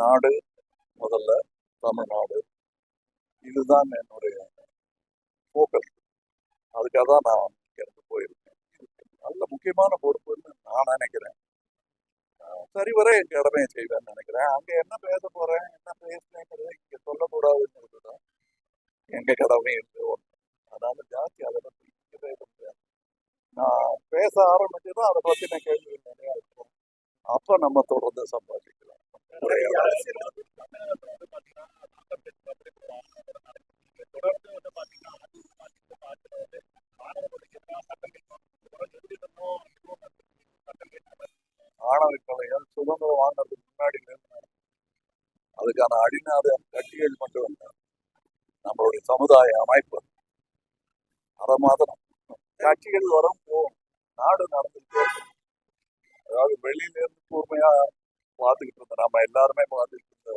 நாடு முதல்ல தமிழ்நாடு. இதுதான் என்னுடைய ஃபோக்கஸ். அதுக்காக தான் நான் இங்கேருந்து போயிருக்கேன். நல்ல முக்கியமான பொறுப்புன்னு நான் நினைக்கிறேன். சரிவர என் கடமையை செய்வேன்னு நினைக்கிறேன். அங்கே என்ன பேச போறேன், என்ன பேசுறேங்கிறத இங்கே சொல்லக்கூடாதுங்கிறது தான் எங்க கடமை இருக்கு ஒன்று. அதனால ஜாஸ்தி அதை பற்றி இங்கே பேச முடியாது. நான் பேச ஆரம்பிச்சதும் அதை பற்றின கேள்வி நிறையா இருக்கும். அப்போ நம்ம தொடர்ந்து சம்பாதிக்கலாம். ஆணவ கலைகள் சுதந்திரம் வாங்கிறதுக்கு முன்னாடி அதுக்கான அடிநாதம் கட்டிகள் மட்டும் இல்லை, நம்மளுடைய சமுதாய அமைப்பு அதை மாத்திரம் கட்சிகள் வரும் போகும். நாடு நடந்துகிட்டே இருக்கும். அதாவது வெளியில இருந்து கூர்மையா பார்த்துக்கிட்டு இருந்த நம்ம எல்லாருமே பார்த்துக்கிட்டு இருந்த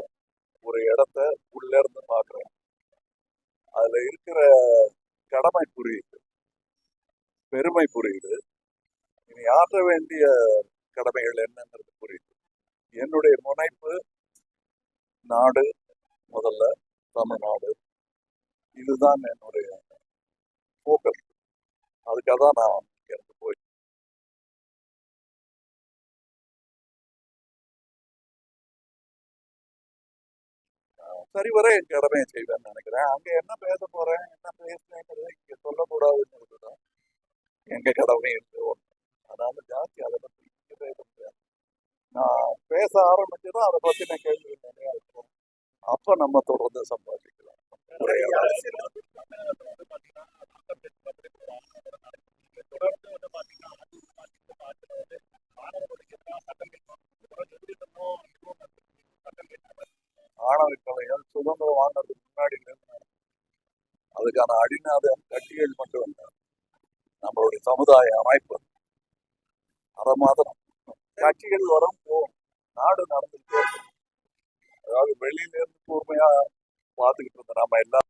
ஒரு இடத்த உள்ள இருந்து பார்க்குறோம். அதுல இருக்கிற கடமை புரியுது, பெருமை புரியுது, இனி ஆற்ற வேண்டிய கடமைகள் என்னங்கிறது புரியுது. என்னுடைய முனைப்பு நாடு முதல்ல தமிழ்நாடு. இதுதான் என்னுடைய ஃபோக்கஸ். அதுக்காக தான் நான் இங்கேருந்து போய் சரிவர என் கடமையை செய்வேன்னு நினைக்கிறேன். அங்கே என்ன பேச போறேன், என்ன பேசுறேங்கிறத இங்கே சொல்லக்கூடாதுங்கிறது தான் எங்க கடமை இருக்கு ஒன்று. அதனால ஜாஸ்தி அதை பற்றி இங்கே பேச முடியாது. நான் பேச ஆரம்பிச்சதும் அதை பற்றின கேள்வி நிறையா இருக்கும். அப்போ நம்ம தொடர்ந்து சம்பாதிக்கலாம். ஆணவ கலைகள் சுதந்திரம் வாங்கிறதுக்கு முன்னாடி அதுக்கான அடிநாதம் கட்டிகள் மட்டும் இல்லை, நம்மளுடைய சமுதாய அமைப்பு அதை மாத்திரம் கட்சிகள் வரும் போகும். நாடு நடந்துகிட்டே இருக்கும். அதாவது வெளியில இருந்து கூர்மையா பார்த்துக்கிட்டு இருந்த நம்ம எல்லாரும்